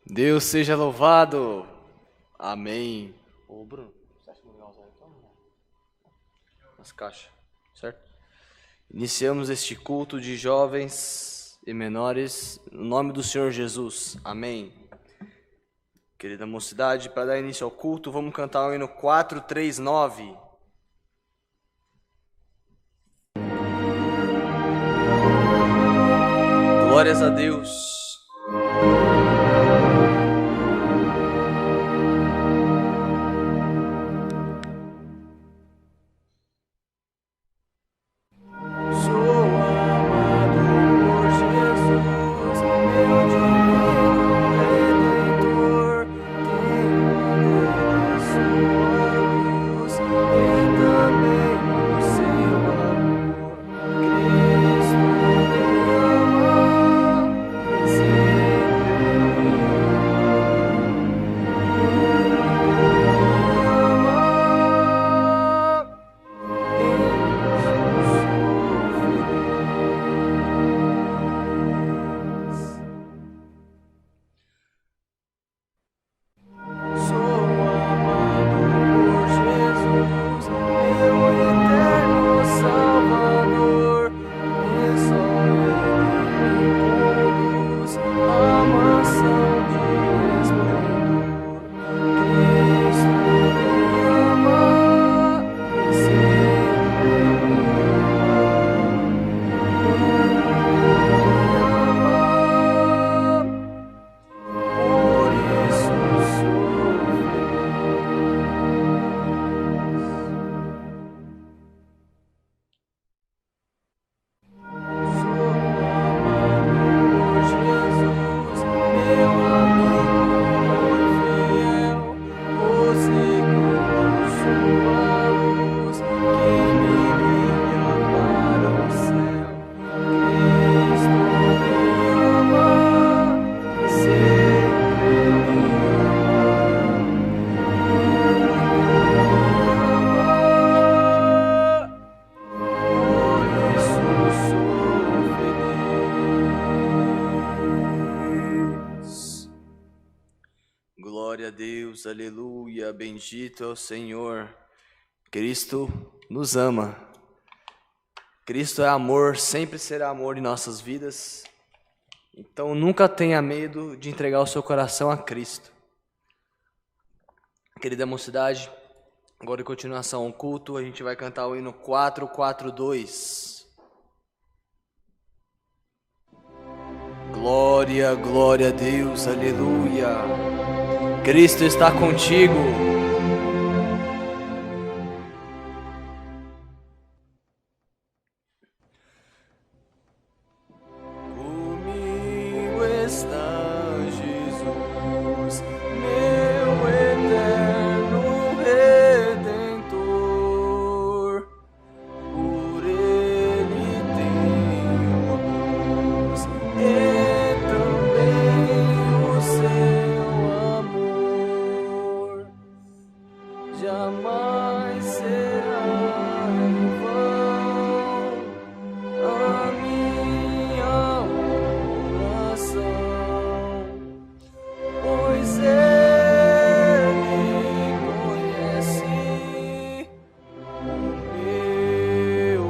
Deus seja louvado. Amém. Ô, Bruno, você acha legal usar então? As caixas, certo? Iniciamos este culto de jovens e menores no nome do Senhor Jesus. Amém. Querida mocidade, para dar início ao culto, vamos cantar o hino 439. Glórias a Deus. Aleluia, bendito é o Senhor. Cristo nos ama. Cristo é amor, sempre será amor em nossas vidas. Então nunca tenha medo de entregar o seu coração a Cristo. Querida mocidade, agora em continuação ao culto, a gente vai cantar o hino 442. Glória, glória a Deus, aleluia. Cristo está contigo. Comigo está Jesus, meu eterno Redentor. Por Ele tenho luz e também o seu amor. Jamais será em vão a minha oração, pois Ele conhece o meu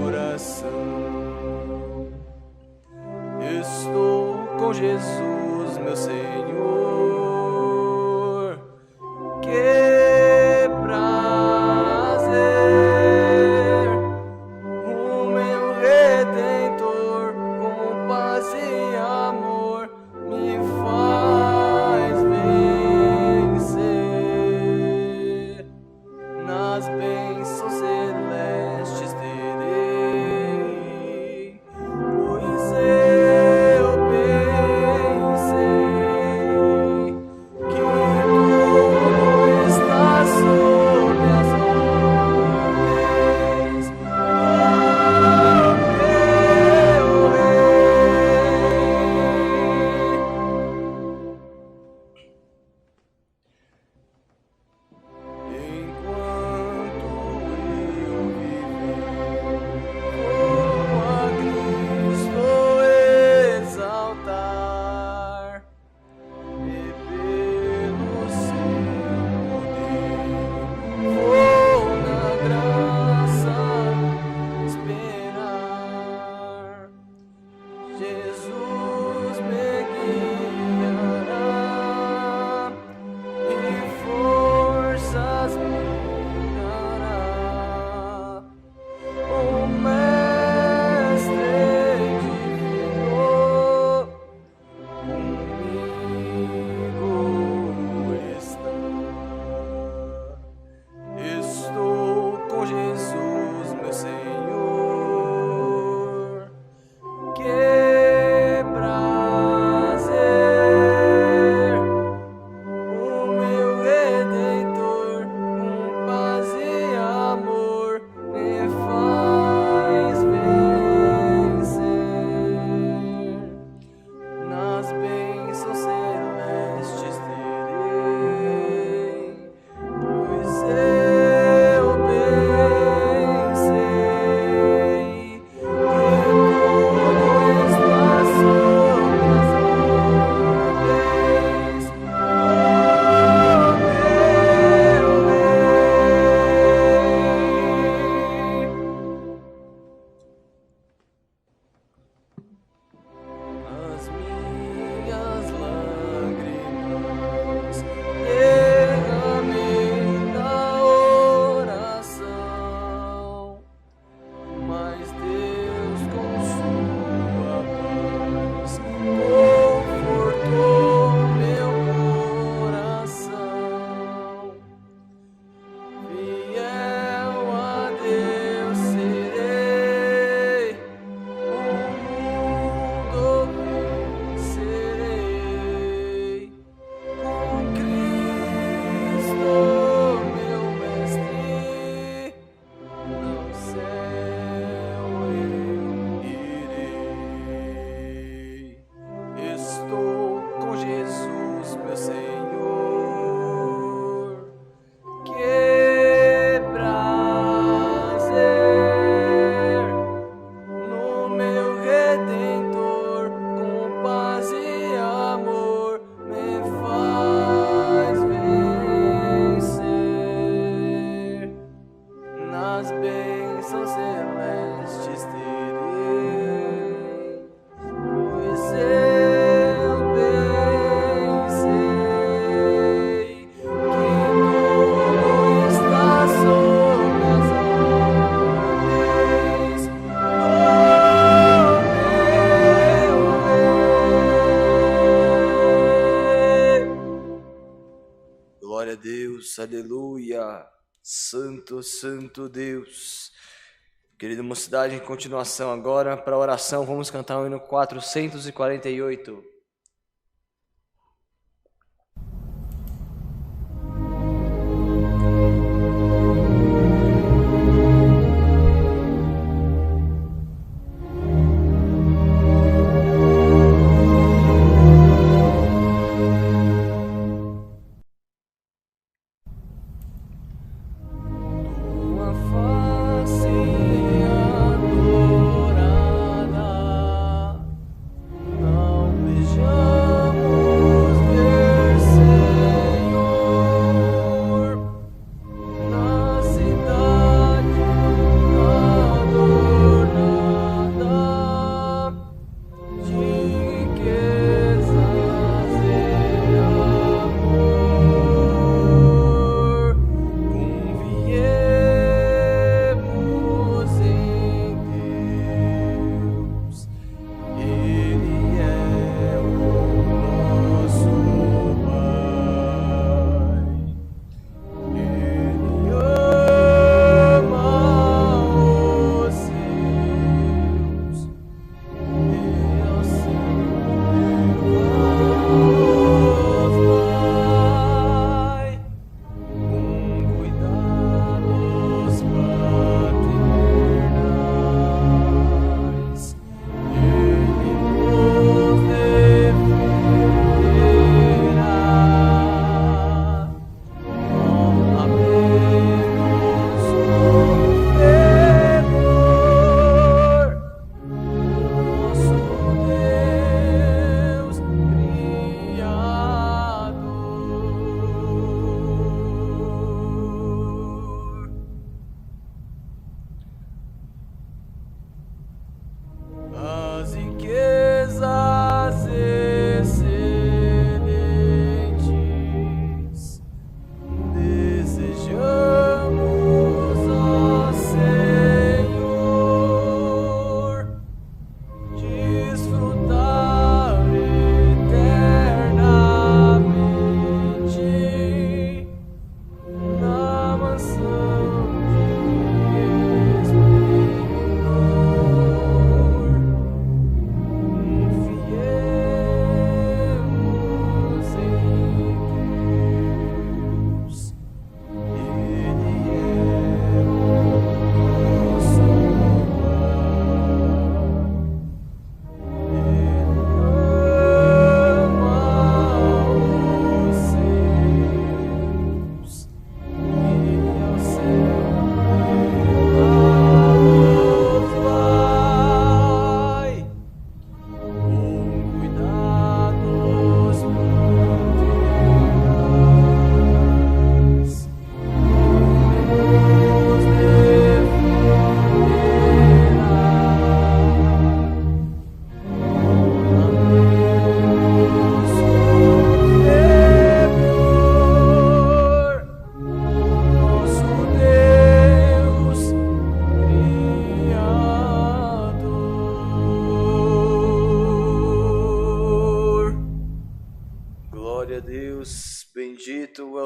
coração. Estou com Jesus, meu Senhor, quebrar aleluia. Santo, santo Deus. Querida mocidade, em continuação agora, para a oração, vamos cantar o hino 448.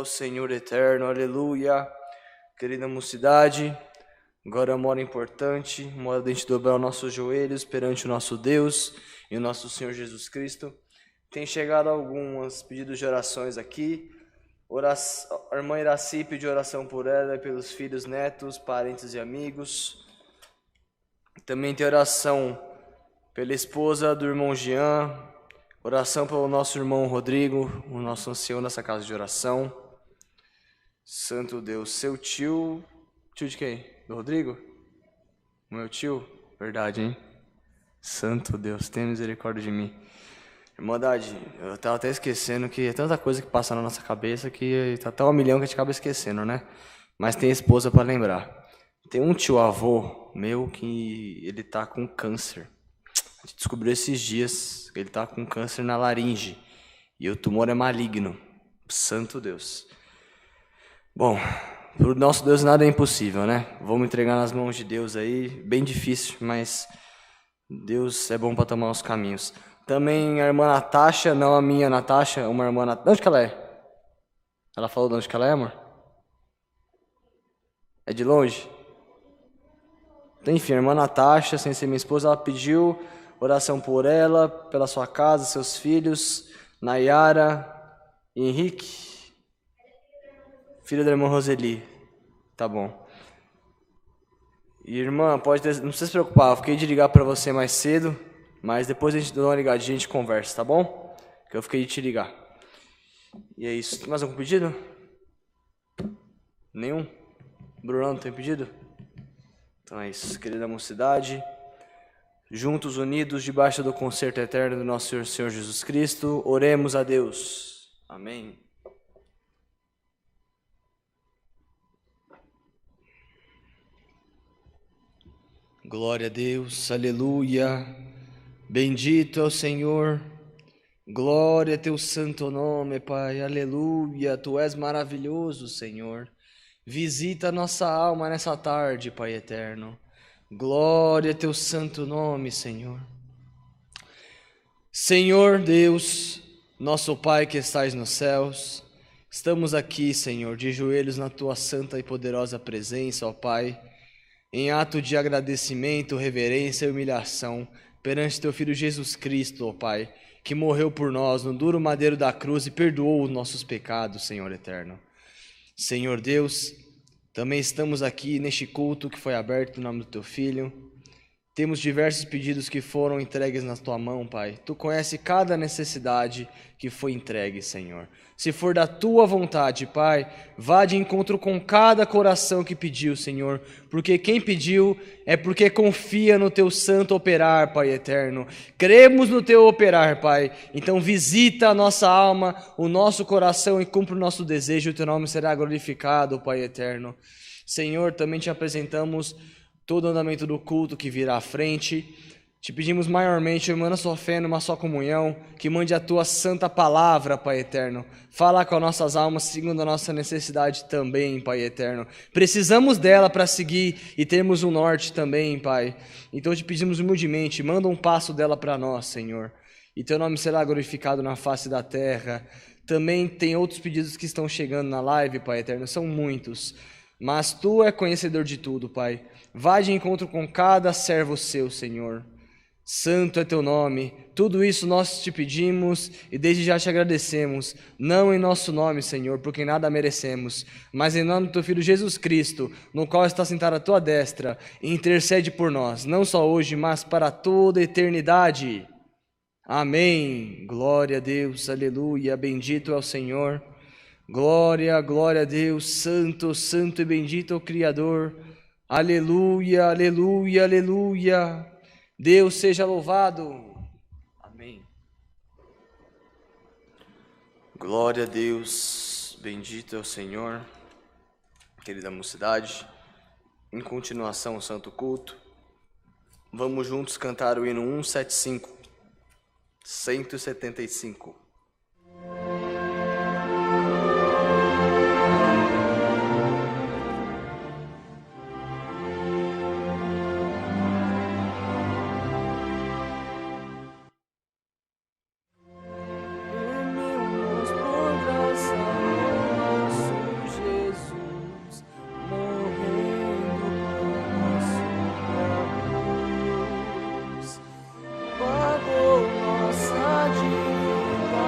Senhor eterno, aleluia. Querida mocidade, agora é uma hora importante, uma hora de a gente dobrar os nossos joelhos perante o nosso Deus e o nosso Senhor Jesus Cristo. Tem chegado alguns pedidos de orações aqui. A irmã Iraci pediu oração por ela e pelos filhos, netos, parentes e amigos. Também tem oração pela esposa do irmão Jean, oração pelo nosso irmão Rodrigo, o nosso ancião dessa casa de oração. Santo Deus, seu tio de quem? Do Rodrigo? Meu tio? Verdade, hein? Santo Deus, tenha misericórdia de mim. Irmandade, eu tava até esquecendo que é tanta coisa que passa na nossa cabeça que tá tão a milhão que a gente acaba esquecendo, né? Mas tem esposa para lembrar. Tem um tio-avô meu que ele tá com câncer. A gente descobriu esses dias que ele tá com câncer na laringe. E o tumor é maligno. Santo Deus. Bom, para o nosso Deus nada é impossível, né? Vamos entregar nas mãos de Deus aí, bem difícil, mas Deus é bom para tomar os caminhos. Também a irmã Natasha, não a minha Natasha, uma irmã Natasha. De onde que ela é? Ela falou de onde que ela é, amor? É de longe? Então, enfim, a irmã Natasha, sem ser minha esposa, ela pediu oração por ela, pela sua casa, seus filhos, Nayara e Henrique, filho da irmã Roseli. Tá bom. E, irmã, não precisa se preocupar, eu fiquei de ligar para você mais cedo, mas depois a gente dá uma ligadinha e a gente conversa, tá bom? Que eu fiquei de te ligar. E é isso. Tem mais algum pedido? Nenhum? Bruno, não tem pedido? Então é isso, querida mocidade. Juntos, unidos, debaixo do concerto eterno do nosso Senhor Jesus Cristo, oremos a Deus. Amém. Glória a Deus, aleluia. Bendito é o Senhor. Glória a teu santo nome, Pai. Aleluia. Tu és maravilhoso, Senhor. Visita a nossa alma nessa tarde, Pai eterno. Glória a teu santo nome, Senhor. Senhor Deus, nosso Pai que estais nos céus, estamos aqui, Senhor, de joelhos na tua santa e poderosa presença, ó Pai, em ato de agradecimento, reverência e humilhação perante teu Filho Jesus Cristo, ó Pai, que morreu por nós no duro madeiro da cruz e perdoou os nossos pecados, Senhor eterno. Senhor Deus, também estamos aqui neste culto que foi aberto no nome do teu Filho. Temos diversos pedidos que foram entregues na tua mão, Pai. Tu conhece cada necessidade que foi entregue, Senhor. Se for da tua vontade, Pai, vá de encontro com cada coração que pediu, Senhor. Porque quem pediu é porque confia no teu santo operar, Pai eterno. Cremos no teu operar, Pai. Então visita a nossa alma, o nosso coração e cumpre o nosso desejo. O teu nome será glorificado, Pai eterno. Senhor, também te apresentamos todo o andamento do culto que virá à frente. Te pedimos maiormente, irmã, na sua fé, numa só comunhão, que mande a tua santa palavra, Pai eterno. Fala com as nossas almas, segundo a nossa necessidade também, Pai eterno. Precisamos dela para seguir e termos um norte também, Pai. Então te pedimos humildemente, manda um passo dela para nós, Senhor. E teu nome será glorificado na face da terra. Também tem outros pedidos que estão chegando na live, Pai eterno, são muitos. Mas tu é conhecedor de tudo, Pai. Vá de encontro com cada servo seu, Senhor. Santo é teu nome. Tudo isso nós te pedimos e desde já te agradecemos. Não em nosso nome, Senhor, porque nada merecemos, mas em nome do teu Filho Jesus Cristo, no qual está sentado à tua destra, e intercede por nós, não só hoje, mas para toda a eternidade. Amém. Glória a Deus, aleluia. Bendito é o Senhor. Glória, glória a Deus, santo, santo e bendito é o Criador. Aleluia, aleluia, aleluia. Deus seja louvado. Amém. Glória a Deus, bendito é o Senhor. Querida mocidade, em continuação ao santo culto, vamos juntos cantar o hino 175, 175. Pagou nossa dívida.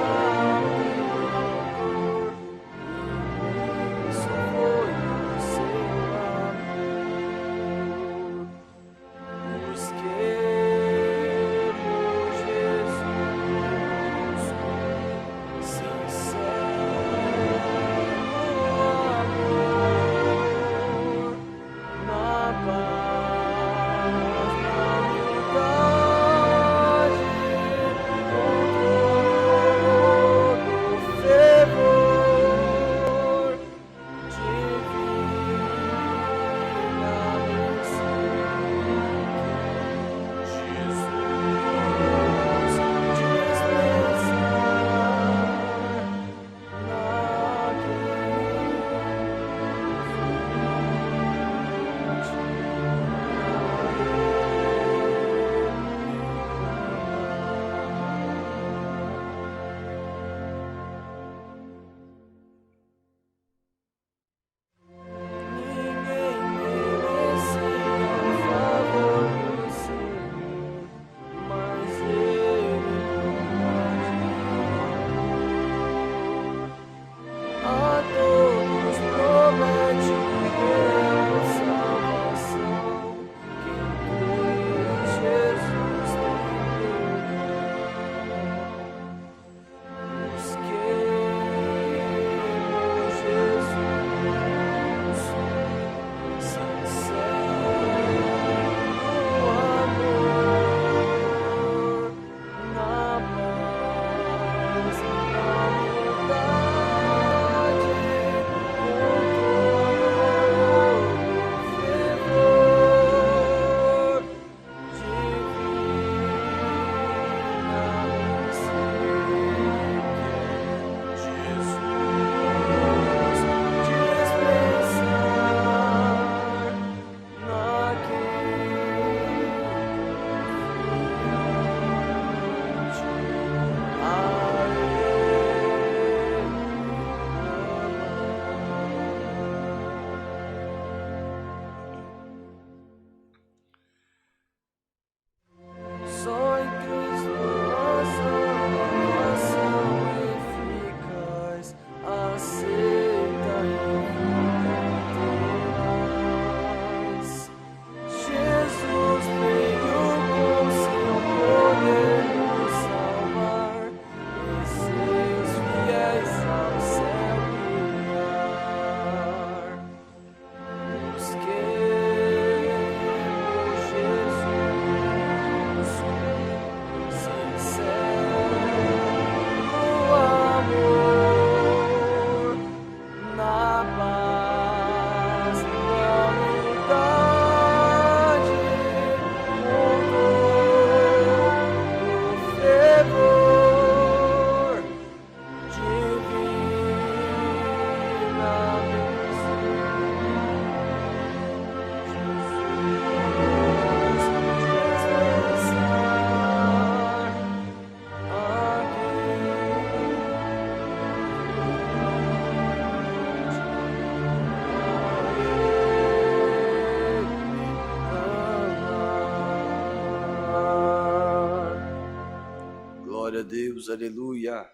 Deus, aleluia.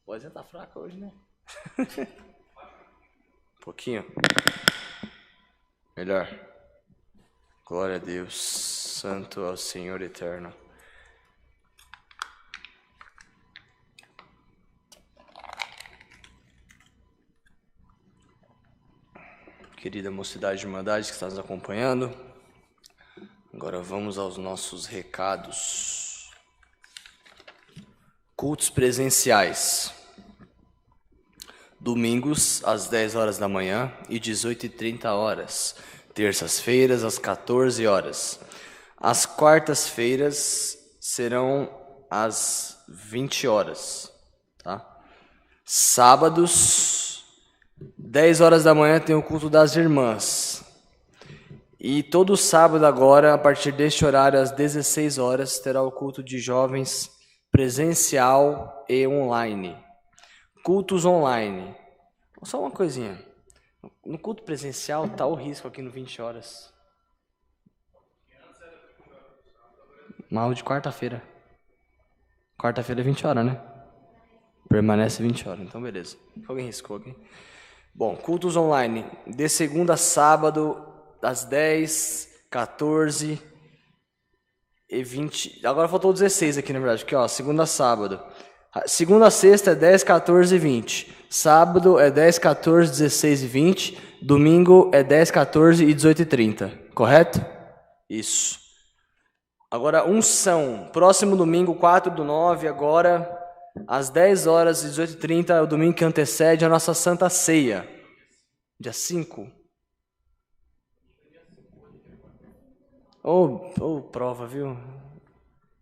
Voz tá fraca hoje, né? Um pouquinho. Melhor. Glória a Deus, santo é o Senhor eterno. Querida mocidade de Irmandade que está nos acompanhando, agora vamos aos nossos recados. Cultos presenciais. Domingos, às 10 horas da manhã e 18h30 horas. Terças-feiras, às 14 horas. As quartas-feiras serão às 20 horas. Tá? Sábados, 10 horas da manhã tem o culto das irmãs. E todo sábado agora, a partir deste horário, às 16 horas, terá o culto de jovens presencial e online. Cultos online. Só uma coisinha. No culto presencial está o risco aqui no 20 horas. Mal de quarta-feira. Quarta-feira é 20 horas, né? Permanece 20 horas, então beleza. Alguém riscou aqui? Bom, cultos online. De segunda a sábado, das 10, 14 e 20. Agora faltou 16 aqui, na verdade. Aqui, ó, segunda a sábado. Segunda a sexta é 10, 14 e 20. Sábado é 10, 14, 16 e 20. Domingo é 10, 14 e 18 e 30. Correto? Isso. Agora, unção. Próximo domingo, 4/9, agora, às 10 horas e 18 e 30, é o domingo que antecede a nossa Santa Ceia. Dia 5. Prova, viu?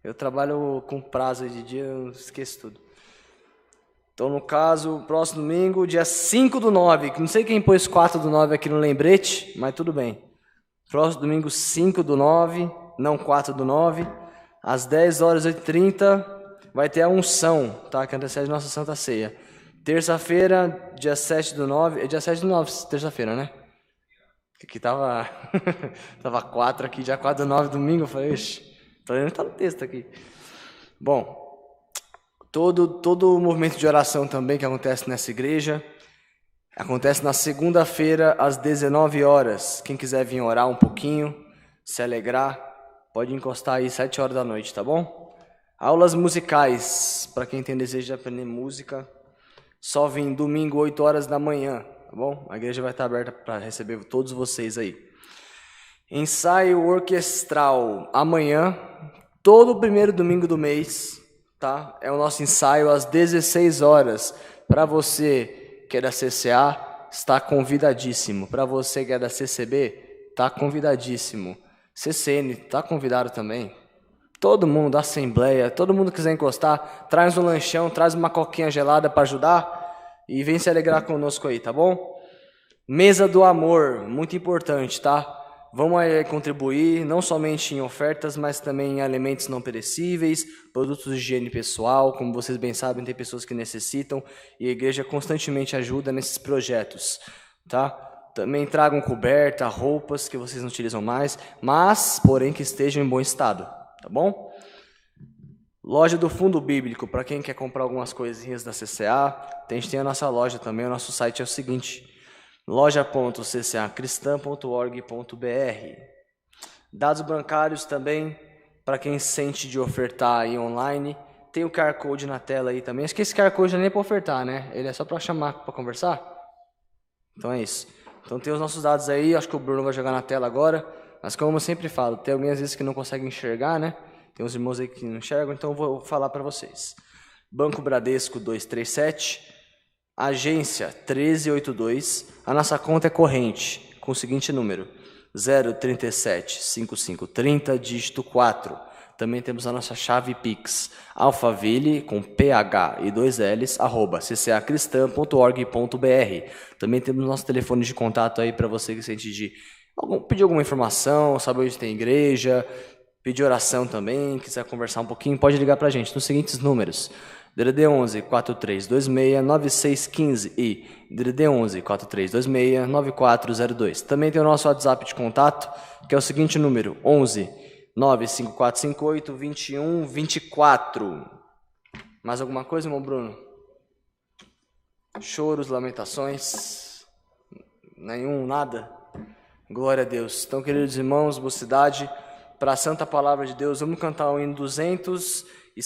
Eu trabalho com prazo de dia, eu esqueço tudo. Então, no caso, próximo domingo, dia 5/9, que não sei quem pôs 4/9 aqui no lembrete, mas tudo bem. Próximo domingo, 5/9, não 4/9, às 10 horas e 8h30, vai ter a unção, tá? Que antecede a nossa Santa Ceia. Terça-feira, dia 7/9, é dia 7/9, terça-feira, né? Aqui tava 4 aqui, dia 4/9, domingo, eu falei, ixi. Tá no texto aqui. Bom, todo o movimento de oração também que acontece nessa igreja, acontece na segunda-feira, às 19 horas. Quem quiser vir orar um pouquinho, se alegrar, pode encostar aí 7 horas da noite, tá bom? Aulas musicais, para quem tem desejo de aprender música, só vem domingo, 8 horas da manhã, tá bom? A igreja vai estar aberta para receber todos vocês aí. Ensaio orquestral, amanhã, todo primeiro domingo do mês, tá? É o nosso ensaio às 16 horas. Para você que é da CCA, está convidadíssimo. Para você que é da CCB, está convidadíssimo. CCN, está convidado também. Todo mundo da Assembleia, todo mundo que quiser encostar, traz um lanchão, traz uma coquinha gelada para ajudar e vem se alegrar conosco aí, tá bom? Mesa do amor, muito importante, tá? Vamos aí contribuir, não somente em ofertas, mas também em alimentos não perecíveis, produtos de higiene pessoal. Como vocês bem sabem, tem pessoas que necessitam e a igreja constantemente ajuda nesses projetos, tá? Também tragam coberta, roupas que vocês não utilizam mais, mas, porém, que estejam em bom estado, tá bom? Loja do Fundo Bíblico, para quem quer comprar algumas coisinhas da CCA, a gente tem a nossa loja também, o nosso site é o seguinte... loja.ccacristã.org.br. Dados bancários também, para quem sente de ofertar aí online. Tem o QR Code na tela aí também. Acho que esse QR Code não é nem para ofertar, né? Ele é só para chamar para conversar. Então é isso. Então tem os nossos dados aí, acho que o Bruno vai jogar na tela agora. Mas como eu sempre falo, tem alguém às vezes que não consegue enxergar, né? Tem uns irmãos aí que não enxergam, então eu vou falar para vocês. Banco Bradesco 237... Agência 1382, a nossa conta é corrente, com o seguinte número, 037 5530, dígito 4. Também temos a nossa chave Pix, alfaville, com PH e 2 Ls, @ccacristã.org.br. Também temos nosso telefone de contato aí para você que sente de pedir alguma informação, saber onde tem igreja, pedir oração também, quiser conversar um pouquinho, pode ligar para a gente nos seguintes números. DDD 11 4326 9615 e DDD 11 4326 9402. Também tem o nosso WhatsApp de contato, que é o seguinte número, 11 95458 2124. Mais alguma coisa, irmão Bruno? Choros, lamentações? Nenhum, nada? Glória a Deus. Então, queridos irmãos, mocidade, para a santa palavra de Deus, vamos cantar o hino 254. Que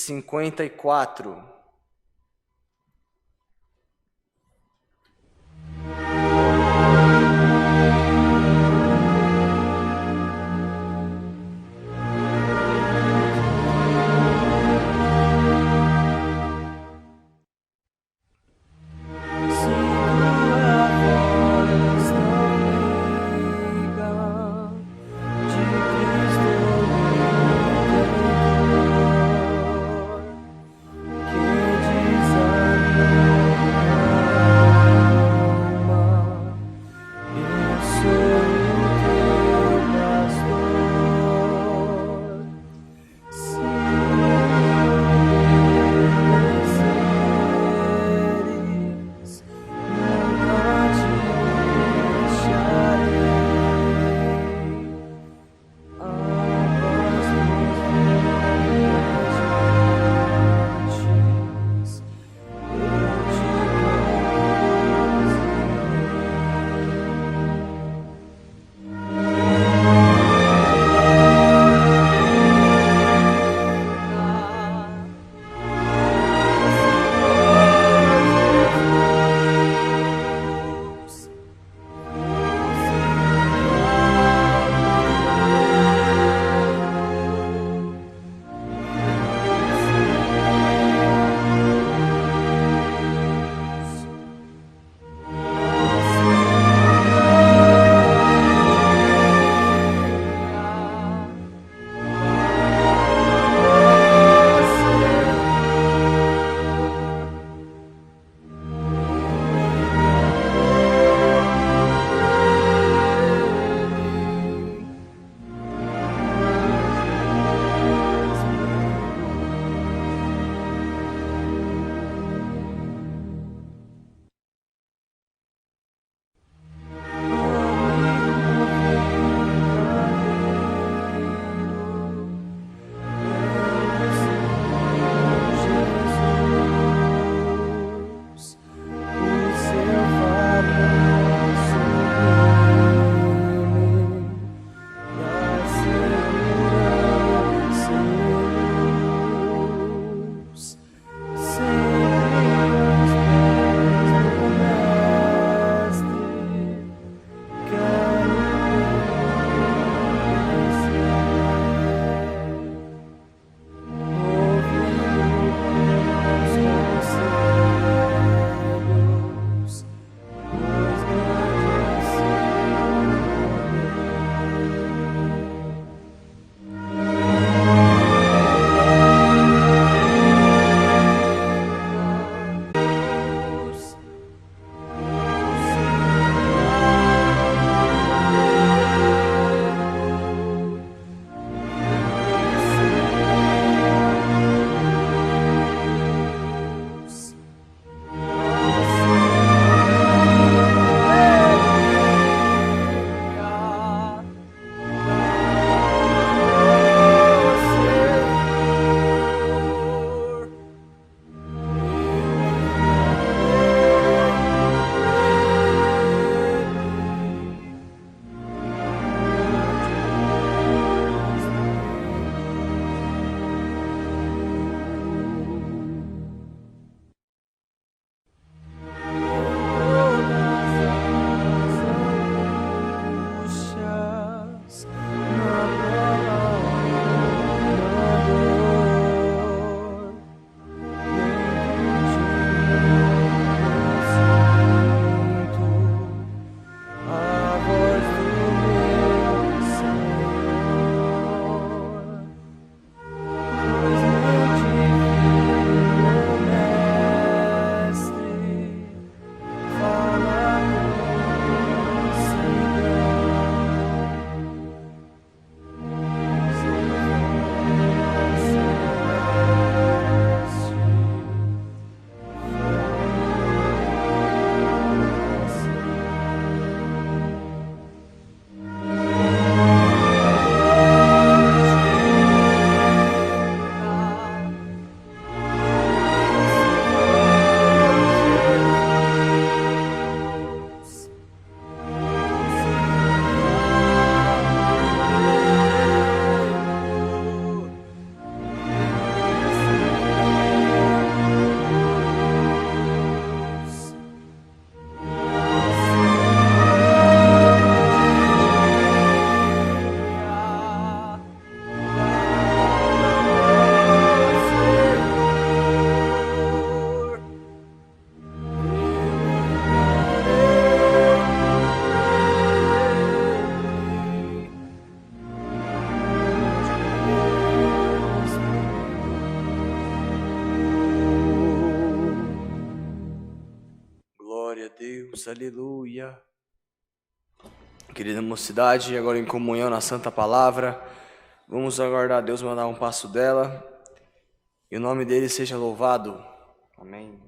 Deus, aleluia. Querida mocidade, agora em comunhão na Santa Palavra, vamos aguardar a Deus mandar um passo dela, e o nome dele seja louvado. Amém.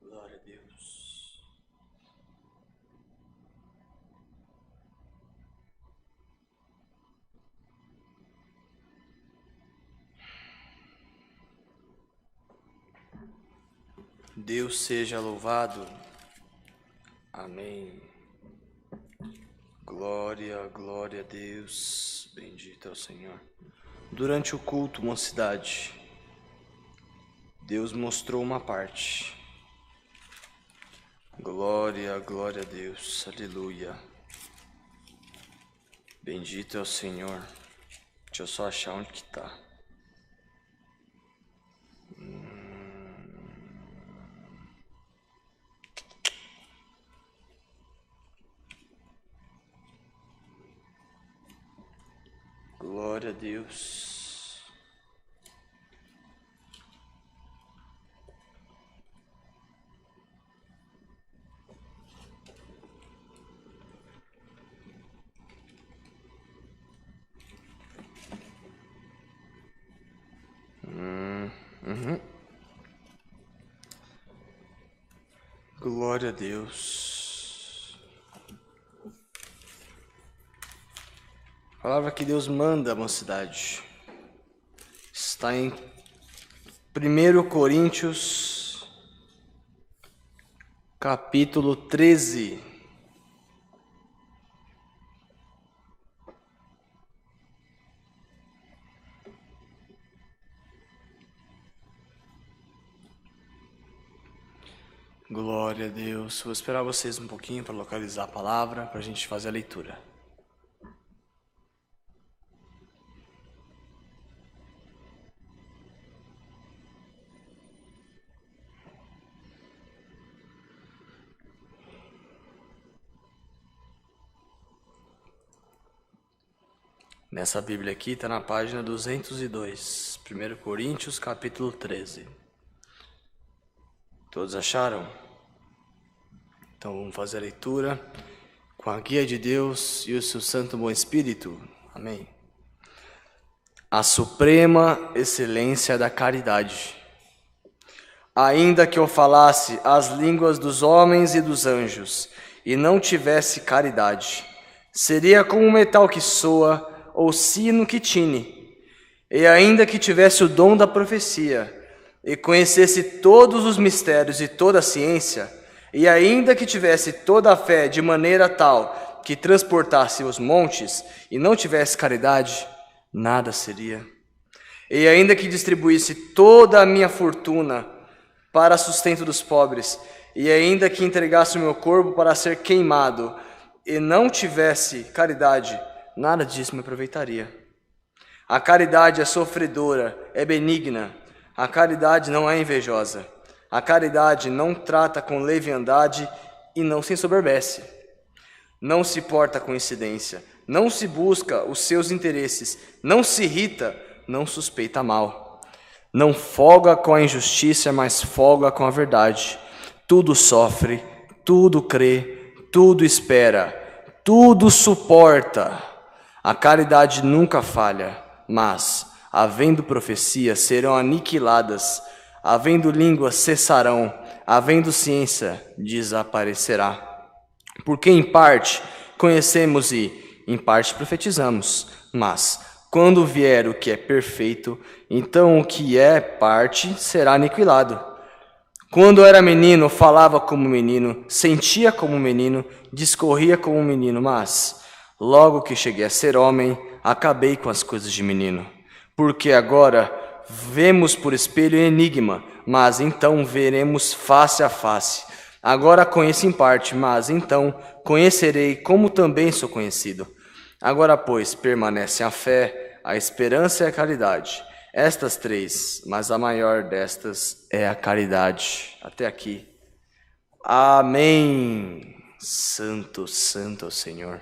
Glória a Deus. Deus seja louvado. Amém. Glória, glória a Deus. Bendito é o Senhor. Durante o culto, mocidade, Deus mostrou uma parte. Glória, glória a Deus. Aleluia. Bendito é o Senhor. Deixa eu só achar onde que tá. Glória a Deus. Glória a Deus. A palavra que Deus manda, mocidade, está em 1 Coríntios, capítulo 13. Glória a Deus. Vou esperar vocês um pouquinho para localizar a palavra, para a gente fazer a leitura. Nessa Bíblia aqui está na página 202, 1 Coríntios, capítulo 13. Todos acharam? Então vamos fazer a leitura com a guia de Deus e o seu Santo Bom Espírito. Amém. A suprema excelência da caridade. Ainda que eu falasse as línguas dos homens e dos anjos e não tivesse caridade, seria como um metal que soa ou sino que tine. E ainda que tivesse o dom da profecia e conhecesse todos os mistérios e toda a ciência, e ainda que tivesse toda a fé de maneira tal que transportasse os montes e não tivesse caridade, nada seria. E ainda que distribuísse toda a minha fortuna para sustento dos pobres, e ainda que entregasse o meu corpo para ser queimado, e não tivesse caridade, nada disso me aproveitaria. A caridade é sofredora, é benigna. A caridade não é invejosa. A caridade não trata com leviandade e não se ensoberbece. Não se porta com incidência. Não se busca os seus interesses. Não se irrita. Não suspeita mal. Não folga com a injustiça, mas folga com a verdade. Tudo sofre, tudo crê, tudo espera, tudo suporta. A caridade nunca falha, mas, havendo profecias, serão aniquiladas, havendo línguas, cessarão, havendo ciência, desaparecerá. Porque em parte conhecemos e em parte profetizamos, mas, quando vier o que é perfeito, então o que é parte será aniquilado. Quando era menino, falava como menino, sentia como menino, discorria como menino, mas, logo que cheguei a ser homem, acabei com as coisas de menino. Porque agora vemos por espelho enigma, mas então veremos face a face. Agora conheço em parte, mas então conhecerei como também sou conhecido. Agora, pois, permanecem a fé, a esperança e a caridade. Estas três, mas a maior destas é a caridade. Até aqui. Amém. Santo, santo é o Senhor.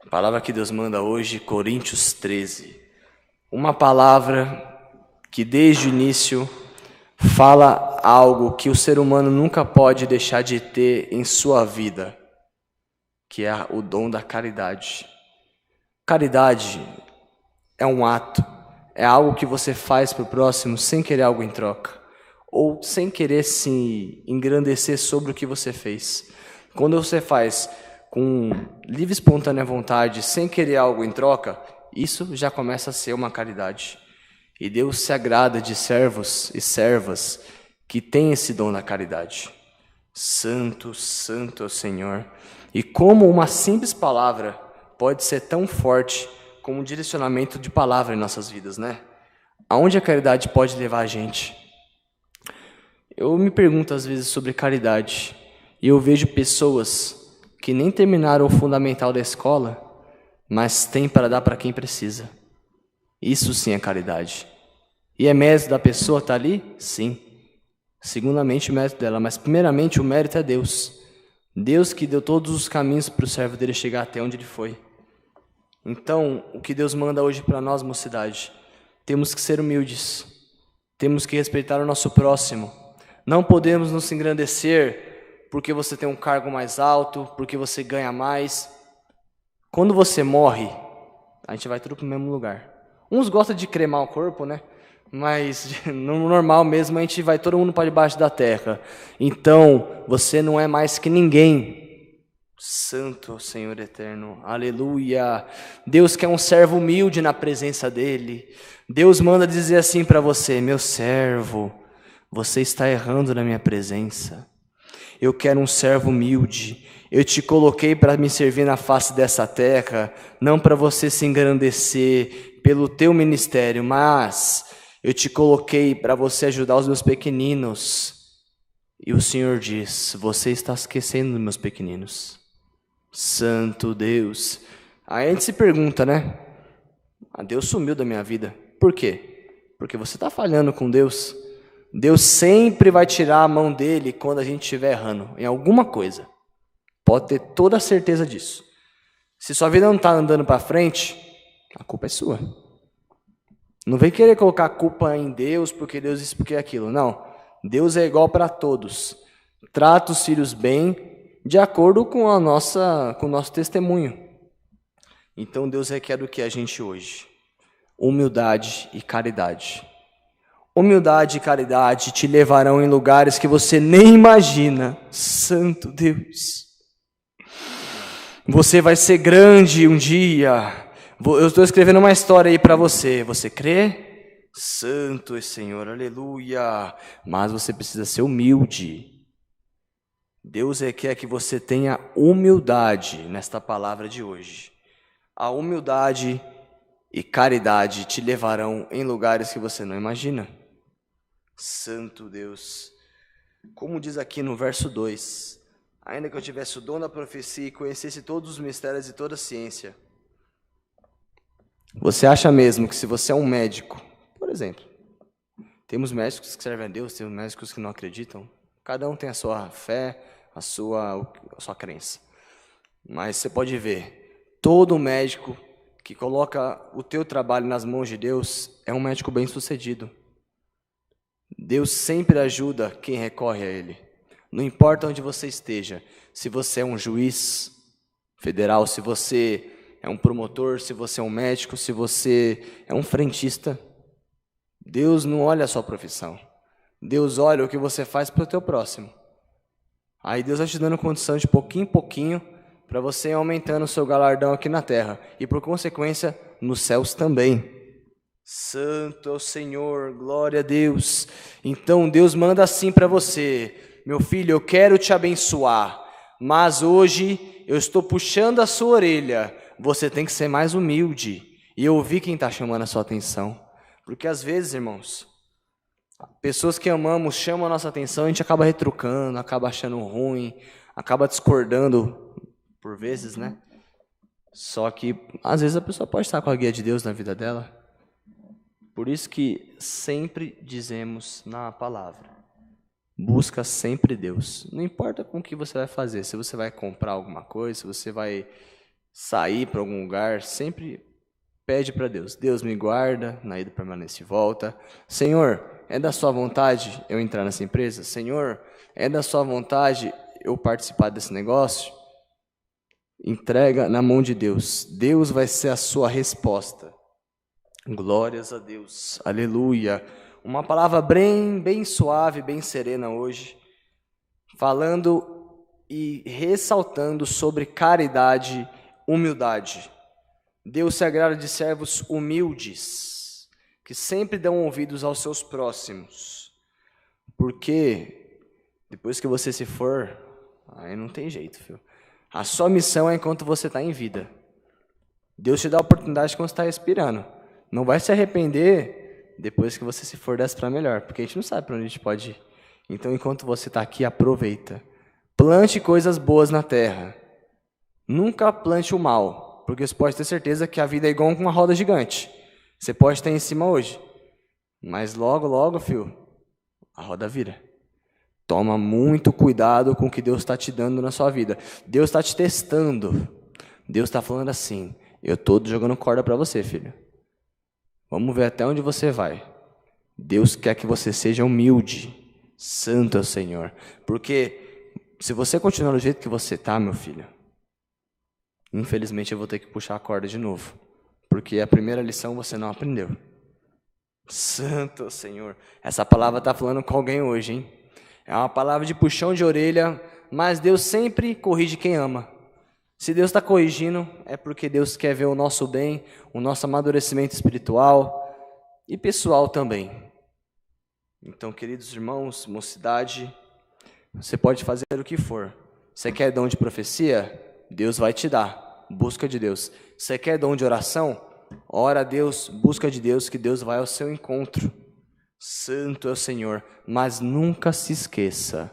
A palavra que Deus manda hoje, Coríntios 13. uma palavra que desde o início fala algo que o ser humano nunca pode deixar de ter em sua vida, que é o dom da caridade. Caridade é um ato, é algo que você faz para o próximo sem querer algo em troca, ou sem querer se engrandecer sobre o que você fez. Quando você faz com livre e espontânea vontade, sem querer algo em troca, isso já começa a ser uma caridade. E Deus se agrada de servos e servas que têm esse dom da caridade. Santo, santo é o Senhor. E como uma simples palavra pode ser tão forte como um direcionamento de palavra em nossas vidas, né? Aonde a caridade pode levar a gente? Eu me pergunto às vezes sobre caridade e eu vejo pessoas que nem terminaram o fundamental da escola, mas têm para dar para quem precisa. Isso sim é caridade. E é mérito da pessoa estar ali? Sim. Segundamente o mérito dela, mas primeiramente o mérito é Deus. Deus que deu todos os caminhos para o servo dele chegar até onde ele foi. Então, o que Deus manda hoje para nós, mocidade? Temos que ser humildes. Temos que respeitar o nosso próximo. Não podemos nos engrandecer porque você tem um cargo mais alto, porque você ganha mais. Quando você morre, a gente vai tudo para o mesmo lugar. Uns gostam de cremar o corpo, né? Mas no normal mesmo a gente vai todo mundo para debaixo da terra. Então, você não é mais que ninguém. Santo Senhor eterno, aleluia. Deus quer um servo humilde na presença dele. Deus manda dizer assim para você: meu servo, você está errando na minha presença. Eu quero um servo humilde. Eu te coloquei para me servir na face dessa terra, não para você se engrandecer pelo teu ministério, mas eu te coloquei para você ajudar os meus pequeninos. E o Senhor diz: você está esquecendo dos meus pequeninos. Santo Deus. Aí a gente se pergunta, né? Deus sumiu da minha vida. Por quê? Porque você está falhando com Deus. Deus sempre vai tirar a mão dele quando a gente estiver errando em alguma coisa. Pode ter toda a certeza disso. Se sua vida não está andando para frente, a culpa é sua. Não vem querer colocar a culpa em Deus, porque Deus isso, porque aquilo. Não. Deus é igual para todos. Trata os filhos bem, de acordo com o nosso testemunho. Então Deus requer do que a gente hoje? Humildade e caridade. Humildade e caridade te levarão em lugares que você nem imagina. Santo Deus. Você vai ser grande um dia. Eu estou escrevendo uma história aí para você. Você crê? Santo é Senhor, aleluia. Mas você precisa ser humilde. Deus quer que você tenha humildade nesta palavra de hoje. A humildade e caridade te levarão em lugares que você não imagina. Santo Deus. Como diz aqui no verso 2: ainda que eu tivesse o dom da profecia e conhecesse todos os mistérios e toda a ciência. Você acha mesmo que se você é um médico, por exemplo, temos médicos que servem a Deus, temos médicos que não acreditam. Cada um tem a sua fé, a sua crença. Mas você pode ver, todo médico que coloca o teu trabalho nas mãos de Deus é um médico bem-sucedido. Deus sempre ajuda quem recorre a Ele. Não importa onde você esteja, se você é um juiz federal, se você é um promotor, se você é um médico, se você é um frentista, Deus não olha a sua profissão. Deus olha o que você faz para o teu próximo. Aí Deus vai te dando condição de pouquinho em pouquinho para você ir aumentando o seu galardão aqui na terra. E por consequência, nos céus também. Santo é o Senhor, glória a Deus. Então Deus manda assim para você: meu filho, eu quero te abençoar, mas hoje eu estou puxando a sua orelha. Você tem que ser mais humilde e ouvir quem está chamando a sua atenção. Porque às vezes, irmãos, pessoas que amamos chamam a nossa atenção, a gente acaba retrucando, acaba achando ruim, acaba discordando por vezes, né? Só que às vezes a pessoa pode estar com a guia de Deus na vida dela. Por isso que sempre dizemos na palavra: busca sempre Deus. Não importa com o que você vai fazer, se você vai comprar alguma coisa, se você vai sair para algum lugar, sempre Pede para Deus. Deus me guarda, na ida, permanece e volta. Senhor, é da sua vontade eu entrar nessa empresa? Senhor, é da sua vontade eu participar desse negócio? Entrega na mão de Deus. Deus vai ser a sua resposta. Glórias a Deus. Aleluia. Uma palavra bem suave, bem serena hoje, falando e ressaltando sobre caridade, humildade. Deus se agrada de servos humildes, que sempre dão ouvidos aos seus próximos. Porque depois que você se for, aí não tem jeito, filho. A sua missão é enquanto você está em vida. Deus te dá a oportunidade quando você está respirando. Não vai se arrepender depois que você se for dessa para melhor, porque a gente não sabe para onde a gente pode ir. Então, enquanto você está aqui, aproveita. Plante coisas boas na terra. Nunca plante o mal, porque você pode ter certeza que a vida é igual uma roda gigante. Você pode estar em cima hoje, mas logo, filho, a roda vira. Toma muito cuidado com o que Deus está te dando na sua vida. Deus está te testando. Deus está falando assim, eu estou jogando corda para você, filho. Vamos ver até onde você vai. Deus quer que você seja humilde. Santo é o Senhor. Porque se você continuar do jeito que você está, meu filho, infelizmente eu vou ter que puxar a corda de novo. Porque a primeira lição você não aprendeu. Santo é o Senhor. Essa palavra está falando com alguém hoje, hein? É uma palavra de puxão de orelha, mas Deus sempre corrige quem ama. Se Deus está corrigindo, é porque Deus quer ver o nosso bem, o nosso amadurecimento espiritual e pessoal também. Então, queridos irmãos, mocidade, você pode fazer o que for. Você quer dom de profecia? Deus vai te dar. Busca de Deus. Você quer dom de oração? Ora a Deus, busca de Deus, que Deus vai ao seu encontro. Santo é o Senhor. Mas nunca se esqueça,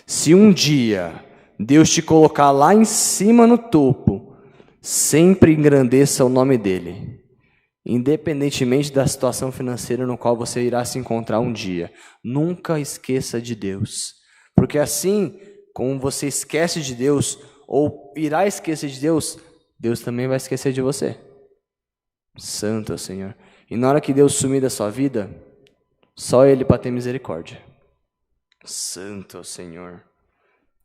se um dia Deus te colocar lá em cima no topo, sempre engrandeça o nome dele, independentemente da situação financeira no qual você irá se encontrar um dia. Nunca esqueça de Deus, porque assim como você esquece de Deus, ou irá esquecer de Deus, Deus também vai esquecer de você. Santo é o Senhor. E na hora que Deus sumir da sua vida, só Ele para ter misericórdia. Santo é o Senhor.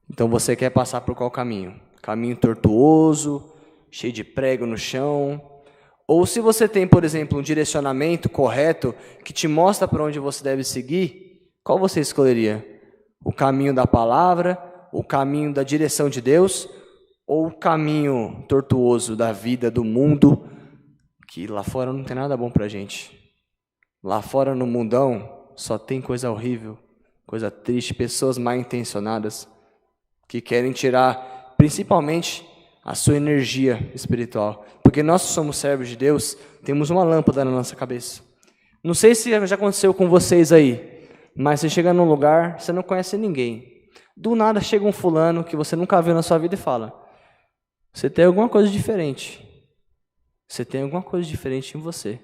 Então você quer passar por qual caminho? Caminho tortuoso, cheio de prego no chão? Ou se você tem, por exemplo, um direcionamento correto que te mostra para onde você deve seguir, qual você escolheria? O caminho da palavra, o caminho da direção de Deus, ou o caminho tortuoso da vida, do mundo, que lá fora não tem nada bom pra gente. Lá fora no mundão só tem coisa horrível, coisa triste, pessoas mal intencionadas que querem tirar principalmente a sua energia espiritual. Porque nós somos servos de Deus, temos uma lâmpada na nossa cabeça. Não sei se já aconteceu com vocês aí, mas você chega num lugar, você não conhece ninguém. Do nada chega um fulano que você nunca viu na sua vida e fala: você tem alguma coisa diferente. Você tem alguma coisa diferente em você.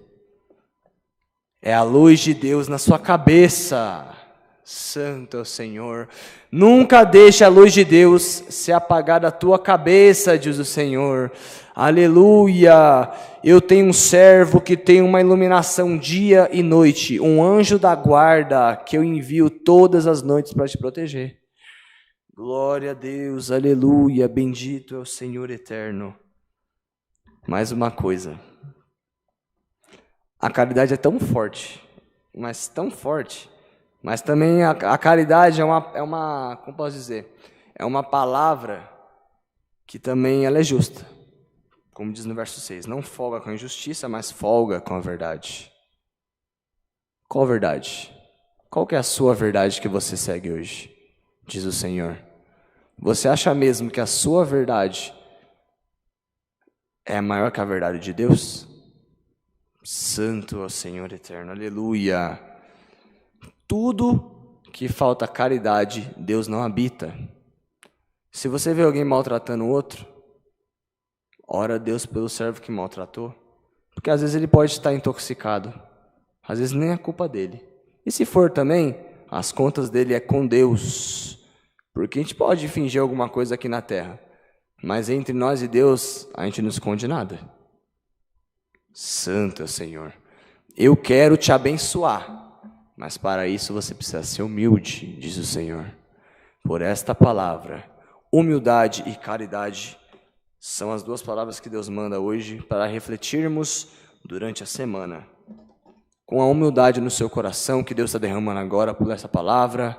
É a luz de Deus na sua cabeça. Santo é o Senhor. Nunca deixe a luz de Deus se apagar da tua cabeça, diz o Senhor. Aleluia. Eu tenho um servo que tem uma iluminação dia e noite, um anjo da guarda que eu envio todas as noites para te proteger. Glória a Deus, aleluia, bendito é o Senhor eterno. Mais uma coisa. A caridade é tão forte, mas tão forte, mas também a caridade é uma, como posso dizer, é uma palavra que também ela é justa. Como diz no verso 6, não folga com a injustiça, mas folga com a verdade. Qual verdade? Qual que é a sua verdade que você segue hoje? Diz o Senhor. Você acha mesmo que a sua verdade é maior que a verdade de Deus? Santo é o Senhor eterno, aleluia. Tudo que falta caridade, Deus não habita. Se você vê alguém maltratando o outro, ora a Deus pelo servo que maltratou, porque às vezes ele pode estar intoxicado, às vezes nem é culpa dele. E se for também, as contas dele é com Deus, porque a gente pode fingir alguma coisa aqui na terra, mas entre nós e Deus, a gente não esconde nada. Santo é o Senhor. Eu quero te abençoar, mas para isso você precisa ser humilde, diz o Senhor. Por esta palavra, humildade e caridade são as duas palavras que Deus manda hoje para refletirmos durante a semana. Com a humildade no seu coração que Deus está derramando agora por essa palavra,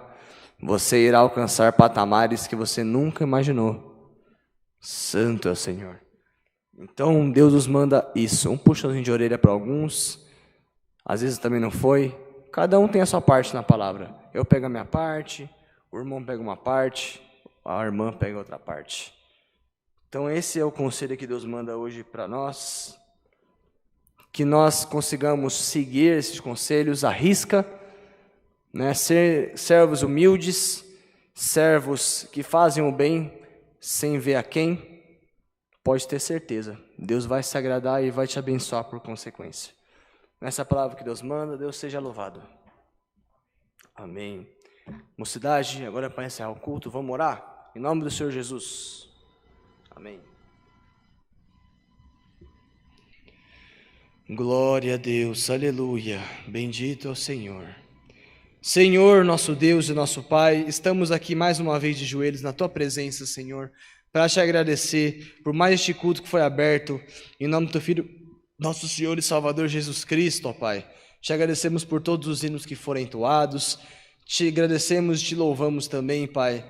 você irá alcançar patamares que você nunca imaginou. Santo é o Senhor. Então Deus nos manda isso. Um puxãozinho de orelha para alguns, às vezes também não foi. Cada um tem a sua parte na palavra. Eu pego a minha parte, o irmão pega uma parte, a irmã pega outra parte. Então esse é o conselho que Deus manda hoje para nós. Que nós consigamos seguir esses conselhos à risca, né? Ser servos humildes, servos que fazem o bem sem ver a quem. Pode ter certeza, Deus vai se agradar e vai te abençoar por consequência. Nessa palavra que Deus manda, Deus seja louvado. Amém. Mocidade, agora para encerrar o culto, vamos orar? Em nome do Senhor Jesus. Amém. Glória a Deus, aleluia, bendito é o Senhor. Senhor, nosso Deus e nosso Pai, estamos aqui mais uma vez de joelhos na Tua presença, Senhor, para te agradecer por mais este culto que foi aberto, em nome do Teu Filho, nosso Senhor e Salvador Jesus Cristo, ó Pai. Te agradecemos por todos os hinos que foram entoados, te agradecemos e te louvamos também, Pai,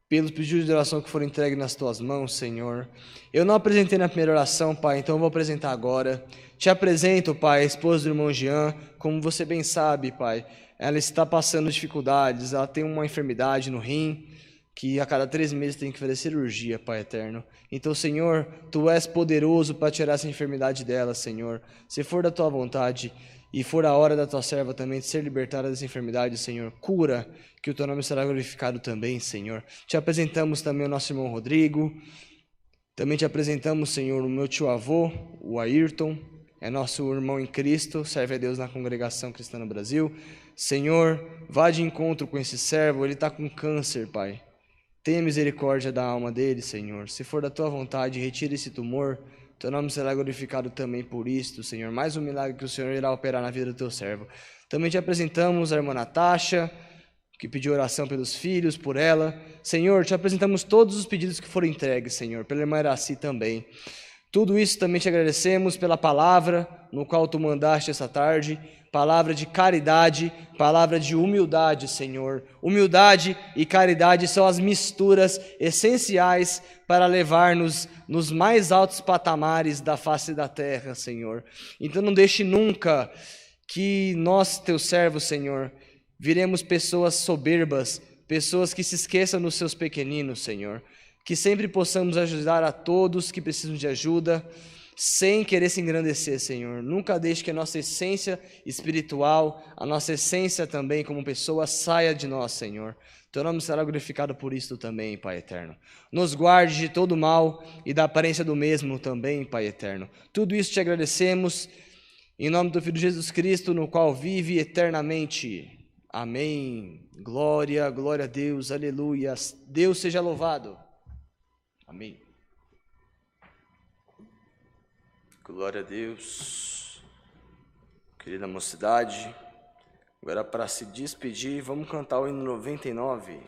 pelos pedidos de oração que foram entregues nas Tuas mãos, Senhor. Eu não apresentei na primeira oração, Pai, então eu vou apresentar agora. Te apresento, Pai, a esposa do irmão Jean, como você bem sabe, Pai, ela está passando dificuldades, ela tem uma enfermidade no rim, que a cada 3 meses tem que fazer cirurgia, Pai eterno. Então, Senhor, Tu és poderoso para tirar essa enfermidade dela, Senhor. Se for da Tua vontade e for a hora da Tua serva também de ser libertada dessa enfermidade, Senhor, cura, que o Teu nome será glorificado também, Senhor. Te apresentamos também o nosso irmão Rodrigo. Também te apresentamos, Senhor, o meu tio-avô, o Ayrton. É nosso irmão em Cristo, serve a Deus na congregação cristã no Brasil. Senhor, vá de encontro com esse servo, ele está com câncer, Pai. Tenha misericórdia da alma dele, Senhor. Se for da Tua vontade, retire esse tumor. Teu nome será glorificado também por isto, Senhor. Mais um milagre que o Senhor irá operar na vida do Teu servo. Também te apresentamos a irmã Natasha, que pediu oração pelos filhos, por ela. Senhor, te apresentamos todos os pedidos que foram entregues, Senhor. Pela irmã Iraci também. Tudo isso também te agradecemos pela palavra no qual Tu mandaste essa tarde, palavra de caridade, palavra de humildade, Senhor. Humildade e caridade são as misturas essenciais para levar-nos nos mais altos patamares da face da terra, Senhor. Então não deixe nunca que nós, Teus servos, Senhor, viremos pessoas soberbas, pessoas que se esqueçam dos seus pequeninos, Senhor. Que sempre possamos ajudar a todos que precisam de ajuda, sem querer se engrandecer, Senhor. Nunca deixe que a nossa essência espiritual, a nossa essência também como pessoa saia de nós, Senhor. Teu nome será glorificado por isto também, Pai eterno. Nos guarde de todo mal e da aparência do mesmo também, Pai eterno. Tudo isso te agradecemos, em nome do Filho Jesus Cristo, no qual vive eternamente. Amém. Glória, glória a Deus, aleluia. Deus seja louvado. Amém. Glória a Deus. Querida mocidade, agora para se despedir, vamos cantar o hino 99.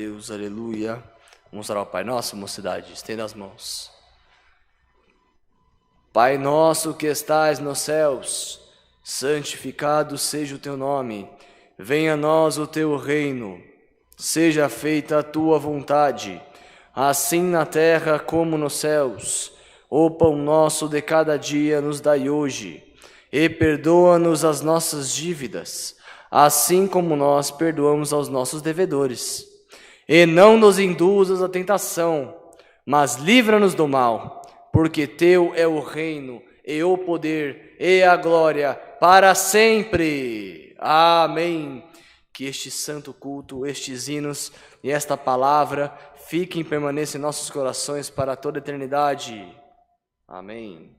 Deus, aleluia. Vamos orar ao Pai Nosso, mocidade, estenda as mãos. Pai nosso que estais nos céus, santificado seja o teu nome. Venha a nós o teu reino. Seja feita a tua vontade, assim na terra como nos céus. O pão nosso de cada dia nos dai hoje, e perdoa-nos as nossas dívidas, assim como nós perdoamos aos nossos devedores. E não nos induzas à tentação, mas livra-nos do mal, porque teu é o reino, e o poder, e a glória, para sempre. Amém. Que este santo culto, estes hinos e esta palavra fiquem e permaneçam em nossos corações para toda a eternidade. Amém.